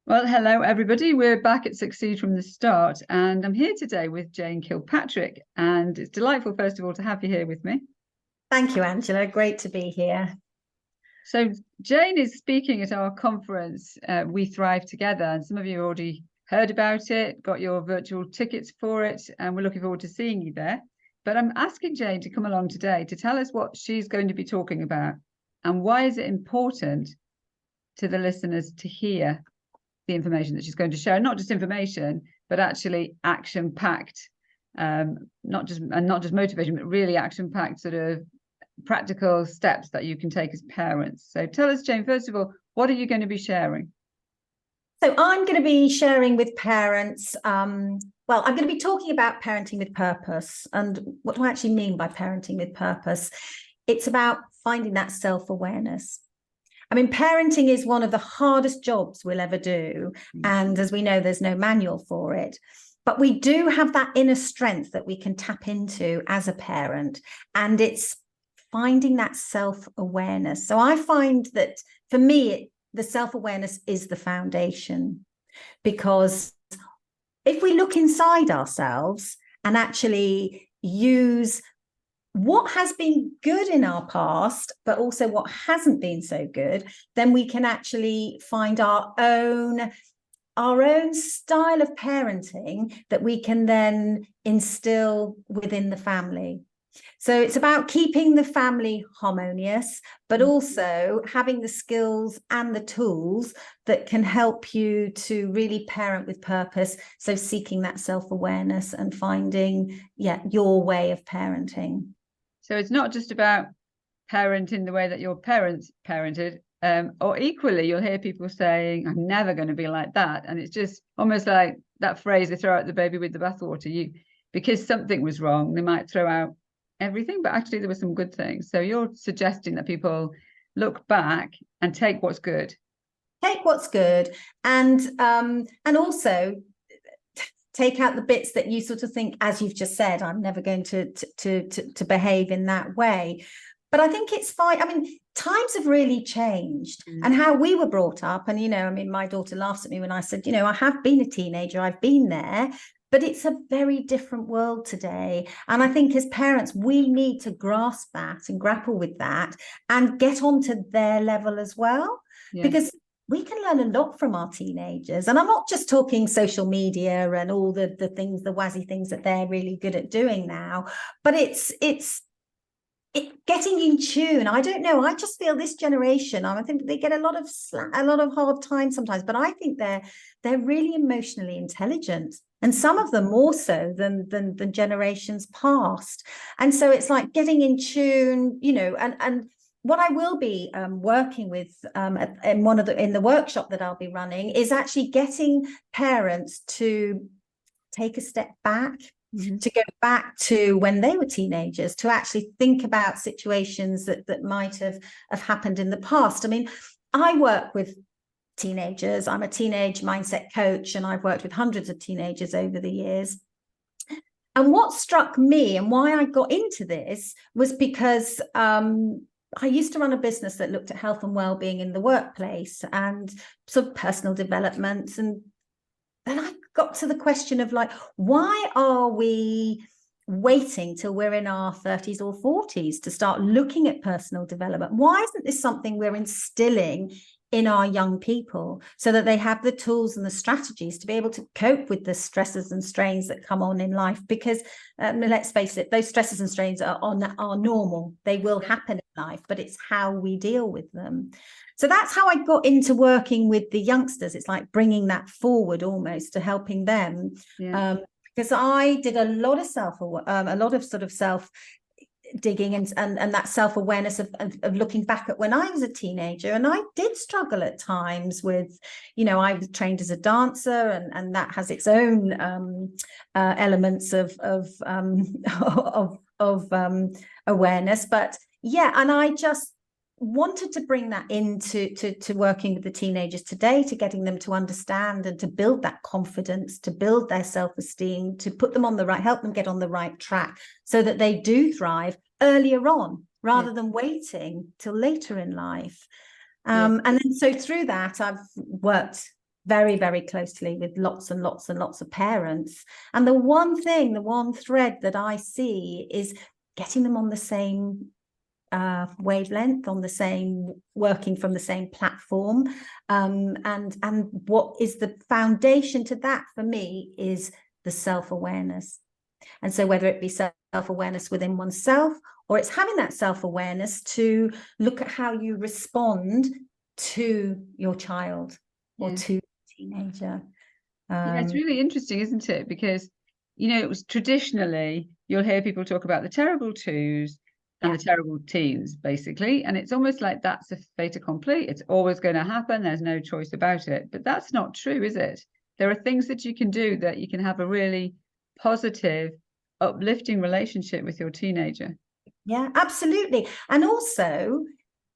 Well, hello, everybody. We're back at Succeed from the Start, and I'm here today with Jane Kilpatrick. And it's delightful, first of all, to have you here with me. Thank you, Angela. Great to be here. So Jane is speaking at our conference, We Thrive Together, and some of you already heard about it, got your virtual tickets for it, and we're looking forward to seeing you there. But I'm asking Jane to come along today to tell us what she's going to be talking about and why is it important to the listeners to hear the information that she's going to share, not just information, but actually action-packed, not just motivation, but really action-packed sort of practical steps that you can take as parents. So tell us, Jane, first of all, what are you going to be sharing? So I'm going to be sharing with parents, I'm going to be talking about parenting with purpose. And what do I actually mean by parenting with purpose? It's about finding that self-awareness. I mean, parenting is one of the hardest jobs we'll ever do. And as we know, there's no manual for it. But we do have that inner strength that we can tap into as a parent. And it's finding that self-awareness. So I find that for me, the self-awareness is the foundation. Because if we look inside ourselves and actually use what has been good in our past, but also what hasn't been so good, then we can actually find our own style of parenting that we can then instill within the family. So it's about keeping the family harmonious, but also having the skills and the tools that can help you to really parent with purpose. So seeking that self-awareness and finding, your way of parenting. So it's not just about parenting the way that your parents parented, or equally, you'll hear people saying, I'm never going to be like that. And it's just almost like that phrase, they throw out the baby with the bathwater. Because something was wrong, they might throw out everything, but actually there were some good things. So you're suggesting that people look back and take what's good. Take what's good, and also take out the bits that you sort of think, as you've just said, I'm never going to behave in that way. But I think it's fine. I mean, times have really changed and how we were brought up. And, my daughter laughs at me when I said, I have been a teenager, I've been there, but it's a very different world today. And I think as parents, we need to grasp that and grapple with that and get onto their level as well. Because we can learn a lot from our teenagers. And I'm not just talking social media and all the things, the wazzy things that they're really good at doing now, but it's getting in tune. I don't know. I just feel this generation, I think they get a lot of hard time sometimes, but I think they're really emotionally intelligent. And some of them more so than generations past. And so it's like getting in tune, and what I will be working with in the workshop that I'll be running is actually getting parents to take a step back, to go back to when they were teenagers, to actually think about situations that might have happened in the past. I mean, I work with teenagers. I'm a teenage mindset coach, and I've worked with hundreds of teenagers over the years. And what struck me and why I got into this was because I used to run a business that looked at health and well-being in the workplace and sort of personal development. And then I got to the question of why are we waiting till we're in our 30s or 40s to start looking at personal development? Why isn't this something we're instilling in our young people so that they have the tools and the strategies to be able to cope with the stresses and strains that come on in life? Because let's face it, those stresses and strains are normal. They will happen in life, but it's how we deal with them. So that's how I got into working with the youngsters. It's like bringing that forward almost to helping them. Because I did a lot of sort of self digging and that self-awareness of looking back at when I was a teenager. And I did struggle at times with, I was trained as a dancer, and that has its own elements of awareness. But and I just wanted to bring that into working with the teenagers today, to getting them to understand and to build that confidence, to build their self-esteem, to put them on help them get on the right track so that they do thrive earlier on rather than waiting till later in life. And then so through that, I've worked very, very closely with lots and lots and lots of parents. And the one thread that I see is getting them on the same wavelength, on the same, working from the same platform. And what is the foundation to that for me is the self-awareness. And so whether it be self-awareness within oneself, or it's having that self-awareness to look at how you respond to your child or to a teenager. Yeah, it's really interesting, isn't it? Because, you know, it was traditionally, you'll hear people talk about the terrible twos and the terrible teens, basically. And it's almost like that's a fait accompli. It's always going to happen. There's no choice about it. But that's not true, is it? There are things that you can do that you can have a really positive, uplifting relationship with your teenager. Yeah, absolutely. And also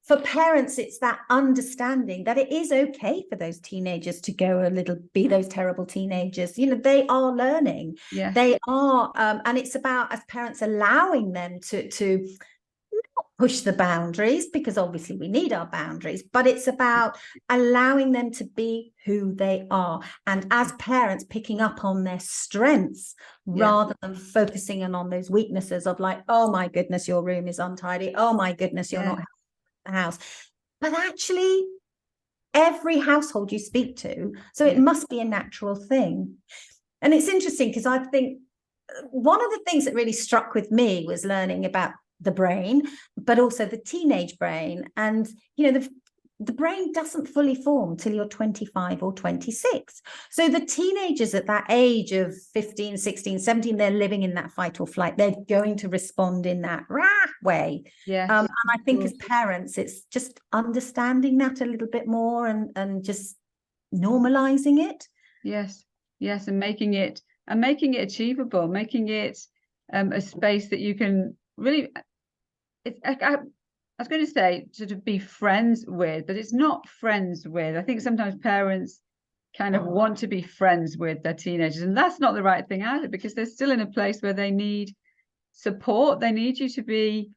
for parents, it's that understanding that it is okay for those teenagers to go be those terrible teenagers. You know, they are learning. Yeah. They are, and it's about, as parents, allowing them to not push the boundaries, because obviously we need our boundaries, but it's about allowing them to be who they are. And as parents, picking up on their strengths rather than focusing on those weaknesses of like, oh my goodness, your room is untidy. Oh my goodness, you're not the house. But actually every household you speak to, so it must be a natural thing. And it's interesting because I think one of the things that really struck with me was learning about the brain, but also the teenage brain. And you know, the brain doesn't fully form till you're 25 or 26. So the teenagers at that age of 15, 16, 17, they're living in that fight or flight. They're going to respond in that way. And I think as parents, it's just understanding that a little bit more and just normalizing it. Yes. And making it achievable, making it a space that you can really, I was going to say sort of be friends with, but it's not friends with. I think sometimes parents kind of want to be friends with their teenagers, and that's not the right thing either, because they're still in a place where they need support. They need you to be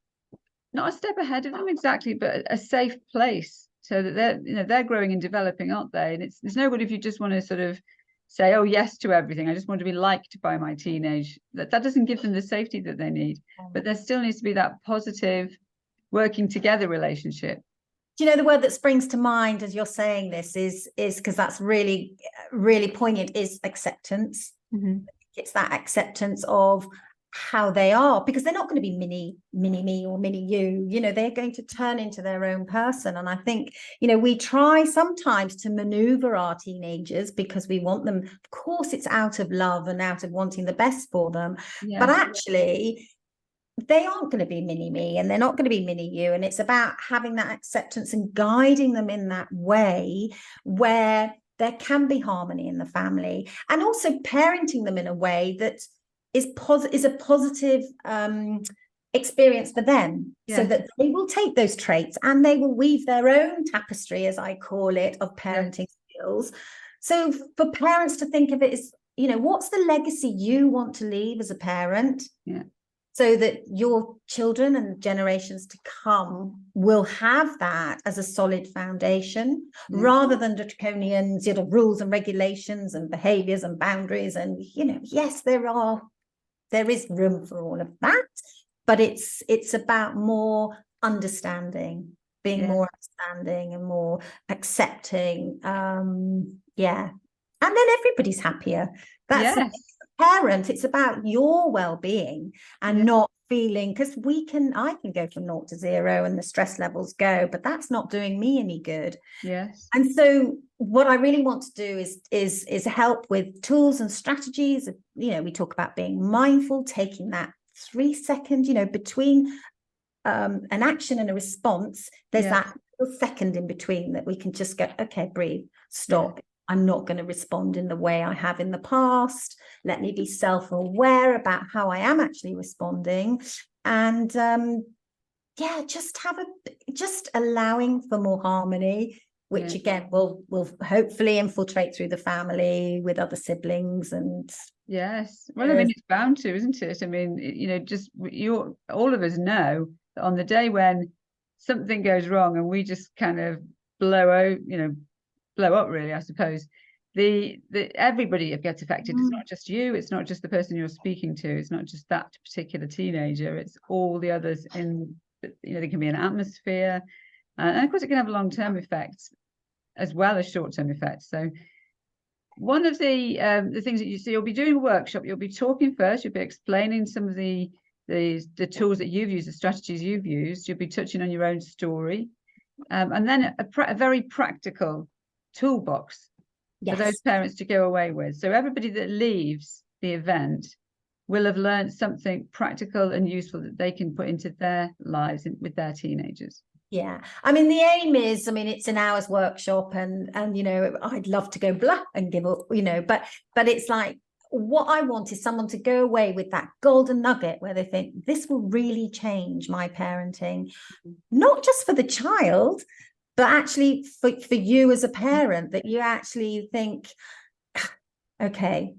not a step ahead of them exactly, but a safe place, so that they're growing and developing, aren't they? And it's no good if you just want to sort of say, oh yes to everything. I just want to be liked by my teenage. That doesn't give them the safety that they need. But there still needs to be that positive working together relationship. Do you know, the word that springs to mind as you're saying this is because that's really, really poignant, is acceptance. It's that acceptance of how they are, because they're not going to be mini me or mini you. You know, they're going to turn into their own person. And I think, you know, we try sometimes to maneuver our teenagers because we want them, of course it's out of love and out of wanting the best for them, but actually they aren't going to be mini me and they're not going to be mini you. And it's about having that acceptance and guiding them in that way where there can be harmony in the family, and also parenting them in a way that is a positive experience for them, so that they will take those traits and they will weave their own tapestry, as I call it, of parenting skills. So for parents to think of it as, you know, what's the legacy you want to leave as a parent? So that your children and generations to come will have that as a solid foundation, rather than draconian sort of rules and regulations and behaviors and boundaries. And, you know, yes, there is room for all of that, but it's about more understanding, being more understanding and more accepting. And then everybody's happier. That's parent, it's about your well-being and not feeling, because I can go from 0 to 0 and the stress levels go, but that's not doing me any good. And so what I really want to do is help with tools and strategies. You know, we talk about being mindful, taking that 3 seconds, you know, between an action and a response, there's that little second in between that we can just go, okay, breathe, stop. I'm not going to respond in the way I have in the past. Let me be self-aware about how I am actually responding. And just allowing for more harmony, which again will hopefully infiltrate through the family with other siblings. And well, I mean, it's bound to, isn't it? I mean, you know, all of us know that on the day when something goes wrong and we just kind of blow up really, I suppose, everybody gets affected. It's not just you, it's not just the person you're speaking to, it's not just that particular teenager, it's all the others in, you know, there can be an atmosphere, and of course it can have long-term effects as well as short-term effects. So one of the things that you see, you'll be doing a workshop, you'll be talking first, you'll be explaining some of the tools that you've used, the strategies you've used, you'll be touching on your own story, and then a very practical toolbox for those parents to go away with. So everybody that leaves the event will have learned something practical and useful that they can put into their lives with their teenagers. Yeah, I mean, the aim is, I mean, it's an hour's workshop, and you know, I'd love to go blah and give up, you know, but it's like, what I want is someone to go away with that golden nugget where they think, this will really change my parenting, not just for the child, but actually for you as a parent, that you actually think, okay,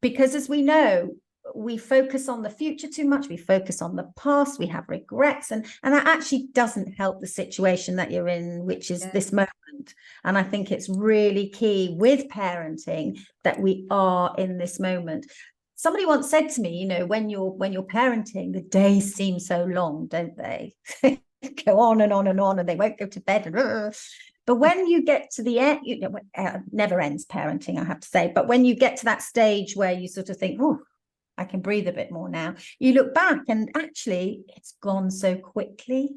because as we know, we focus on the future too much, we focus on the past, we have regrets, and that actually doesn't help the situation that you're in, which is this moment. And I think it's really key with parenting that we are in this moment. Somebody once said to me, you know, when you're parenting, the days seem so long, don't they? Go on and on and on, and they won't go to bed. But when you get to the end, you know, never ends parenting, I have to say. But when you get to that stage where you sort of think, oh, I can breathe a bit more now, you look back and actually it's gone so quickly.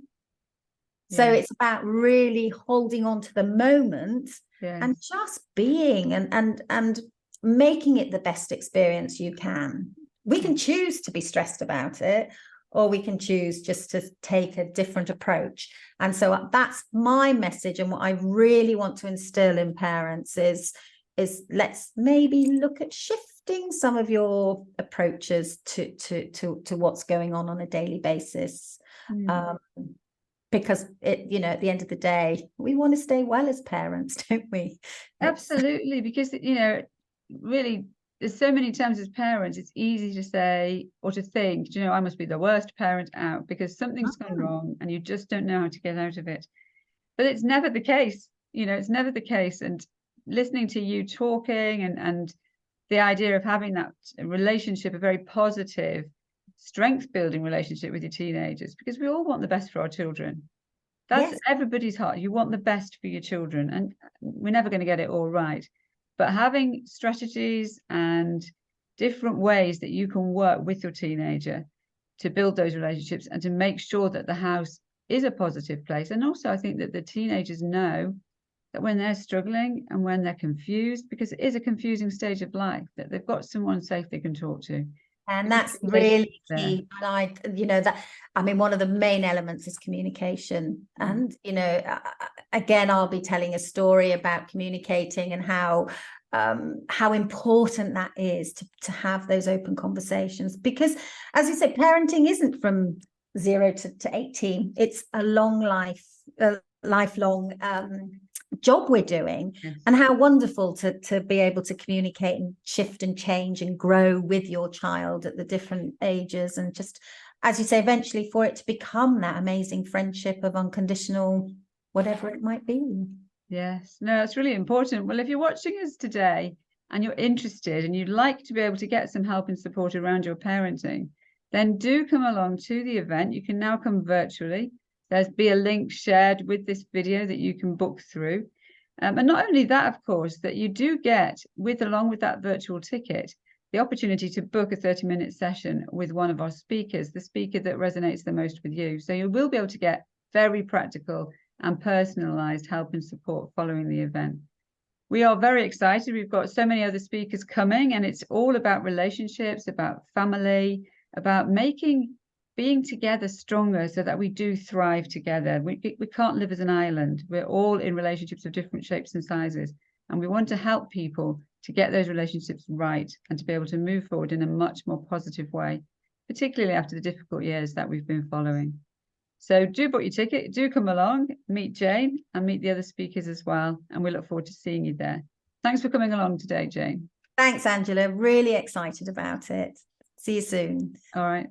So it's about really holding on to the moment and just being and making it the best experience you can. We can choose to be stressed about it, or we can choose just to take a different approach. And so that's my message, and what I really want to instill in parents is let's maybe look at shifting some of your approaches to what's going on a daily basis. Because you know, at the end of the day, we want to stay well as parents, don't we? Absolutely, because, you know, really, there's so many times as parents, it's easy to say or to think, you know, I must be the worst parent out because something's gone wrong and you just don't know how to get out of it. But it's never the case, you know, it's never the case. And listening to you talking and the idea of having that relationship, a very positive, strength building relationship with your teenagers, because we all want the best for our children. That's everybody's heart. You want the best for your children, and we're never going to get it all right. But having strategies and different ways that you can work with your teenager to build those relationships and to make sure that the house is a positive place. And also, I think that the teenagers know that when they're struggling and when they're confused, because it is a confusing stage of life, that they've got someone safe they can talk to. And that's really key. And you know, that, I mean, one of the main elements is communication. And, you know, again, I'll be telling a story about communicating and how important that is to have those open conversations. Because, as you said, parenting isn't from 0 to 18. It's a lifelong job we're doing. And how wonderful to be able to communicate and shift and change and grow with your child at the different ages, and just, as you say, eventually for it to become that amazing friendship of unconditional whatever it might be. Yes, no, it's really important. Well, if you're watching us today and you're interested and you'd like to be able to get some help and support around your parenting, then do come along to the event. You can now come virtually. There'll be a link shared with this video that you can book through. And not only that, of course, that you do get, along with that virtual ticket, the opportunity to book a 30-minute session with one of our speakers, the speaker that resonates the most with you. So you will be able to get very practical and personalized help and support following the event. We are very excited. We've got so many other speakers coming, and it's all about relationships, about family, about being together stronger so that we do thrive together. We can't live as an island. We're all in relationships of different shapes and sizes. And we want to help people to get those relationships right and to be able to move forward in a much more positive way, particularly after the difficult years that we've been following. So do book your ticket, do come along, meet Jane and meet the other speakers as well. And we look forward to seeing you there. Thanks for coming along today, Jane. Thanks, Angela. Really excited about it. See you soon. All right.